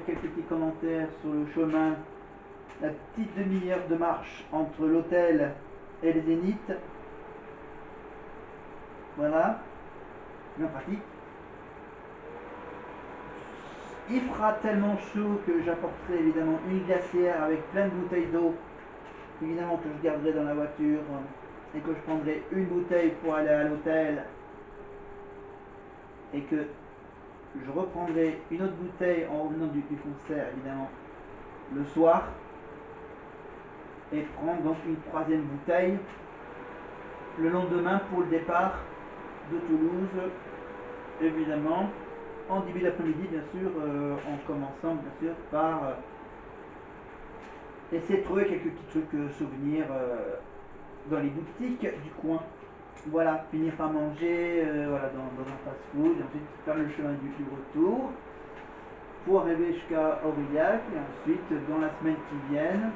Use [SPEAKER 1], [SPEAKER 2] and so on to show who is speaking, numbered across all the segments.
[SPEAKER 1] quelques petits commentaires sur le chemin, la petite demi-heure de marche entre l'hôtel et le Zénith. Voilà, bien pratique. Il fera tellement chaud que j'apporterai évidemment une glacière avec plein de bouteilles d'eau, évidemment que je garderai dans la voiture, et que je prendrai une bouteille pour aller à l'hôtel, et que je reprendrai une autre bouteille en revenant du concert évidemment le soir, et prendre donc une troisième bouteille le lendemain pour le départ de Toulouse, évidemment en début d'après-midi bien sûr, en commençant bien sûr par essayer de trouver quelques petits trucs souvenirs dans les boutiques du coin. Voilà, finir par manger voilà, dans un fast-food, et ensuite faire le chemin du retour pour arriver jusqu'à Aurillac, et ensuite dans la semaine qui vienne,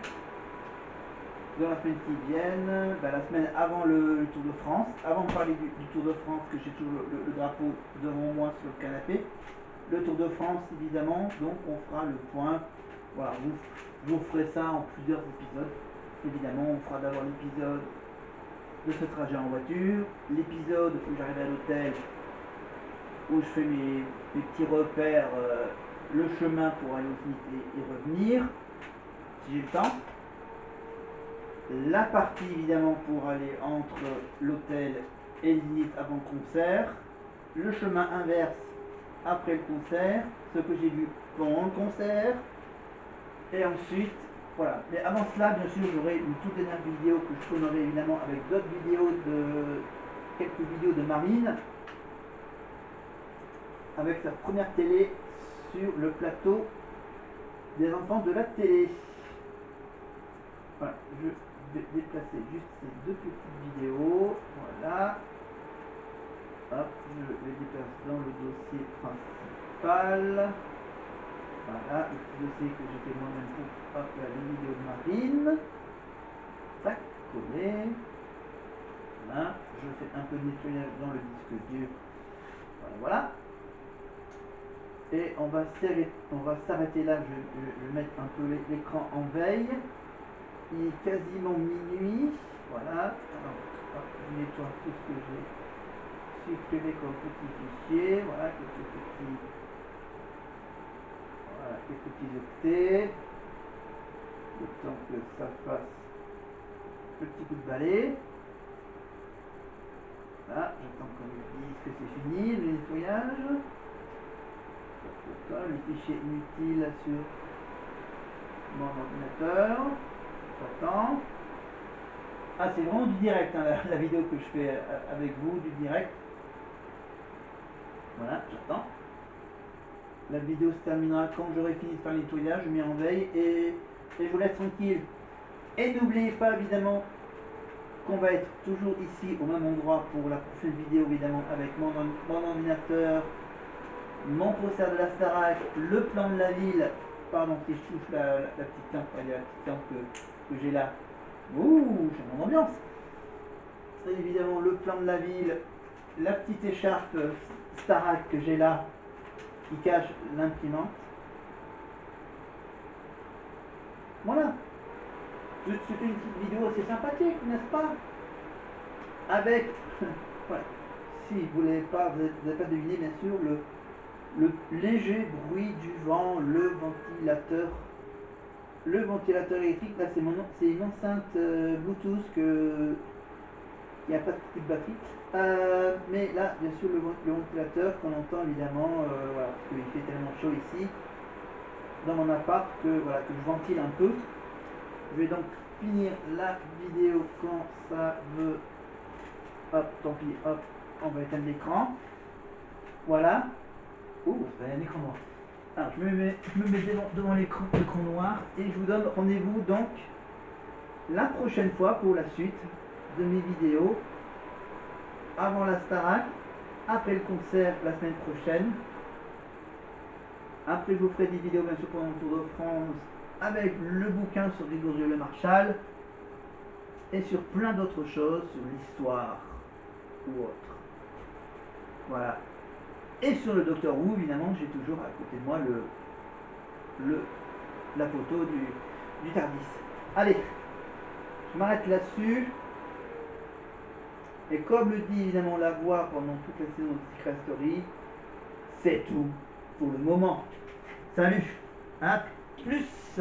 [SPEAKER 1] la semaine avant le Tour de France, avant de parler du Tour de France, que j'ai toujours le drapeau devant moi sur le canapé, le Tour de France évidemment, donc on fera le point, voilà, je vous ferai ça en plusieurs épisodes, évidemment on fera d'abord l'épisode de ce trajet en voiture, l'épisode où j'arrive à l'hôtel, où je fais mes petits repères, le chemin pour aller au Zénith et revenir, si j'ai le temps. La partie évidemment pour aller entre l'hôtel et le Zénith avant le concert, le chemin inverse après le concert, ce que j'ai vu pendant le concert, et ensuite, voilà. Mais avant cela, bien sûr, j'aurai une toute dernière vidéo que je tournerai évidemment avec d'autres vidéos quelques vidéos de Marine, avec sa première télé sur le plateau des enfants de la télé. Voilà, je vais déplacer juste ces deux petites vidéos, voilà. Hop, je les déplace dans le dossier principal. Voilà, le petit dossier que j'ai fait moi-même pour la vidéo de Marine. Tac, collé. Voilà, je fais un peu de nettoyage dans le disque dur. Voilà, voilà. Et on va s'arrêter là, je vais mettre un peu l'écran en veille. Il est quasiment minuit. Voilà. Alors, hop, je nettoie tout ce que j'ai supprimé comme petit fichier. Voilà, quelques petits octets. Le temps que ça fasse le petit coup de balai. Là, j'attends qu'on me dise que c'est fini, le nettoyage. Le fichier inutile sur mon ordinateur. J'attends. Ah, c'est vraiment du direct, hein, la vidéo que je fais avec vous, du direct. Voilà, j'attends. La vidéo se terminera quand j'aurai fini de faire le nettoyage, je mets en veille et je vous laisse tranquille. Et n'oubliez pas évidemment qu'on va être toujours ici au même endroit pour la prochaine vidéo évidemment avec mon ordinateur, mon poster de la Starac, le plan de la ville, pardon si je touche la petite lampe, la petite lampe que j'ai là. Ouh, j'ai mon ambiance. Et évidemment le plan de la ville, la petite écharpe Starac que j'ai là qui cache l'imprimante. Voilà. C'était une petite vidéo assez sympathique, n'est-ce pas? Avec, voilà, si vous n'avez pas deviné bien sûr, le léger bruit du vent, le ventilateur électrique, là c'est une enceinte Bluetooth qui n'a pas de petite batterie. Mais là, bien sûr, le ventilateur qu'on entend évidemment, voilà, parce qu'il fait tellement chaud ici, dans mon appart, que je ventile un peu. Je vais donc finir la vidéo quand ça veut. Hop, tant pis, hop, on va éteindre l'écran. Voilà. Ouh, ça fait un écran noir. Alors, je me mets devant l'écran noir et je vous donne rendez-vous donc la prochaine fois pour la suite de mes vidéos avant la Starac, après le concert la semaine prochaine. Après, je vous ferai des vidéos bien sûr pendant le Tour de France avec le bouquin sur Grégory Le Marchal et sur plein d'autres choses, sur l'histoire ou autre. Voilà. Et sur le Docteur Who, évidemment, j'ai toujours à côté de moi la photo du Tardis. Allez, je m'arrête là-dessus. Et comme le dit évidemment la voix pendant toute la saison de Secret Story, c'est tout pour le moment. Salut, à plus.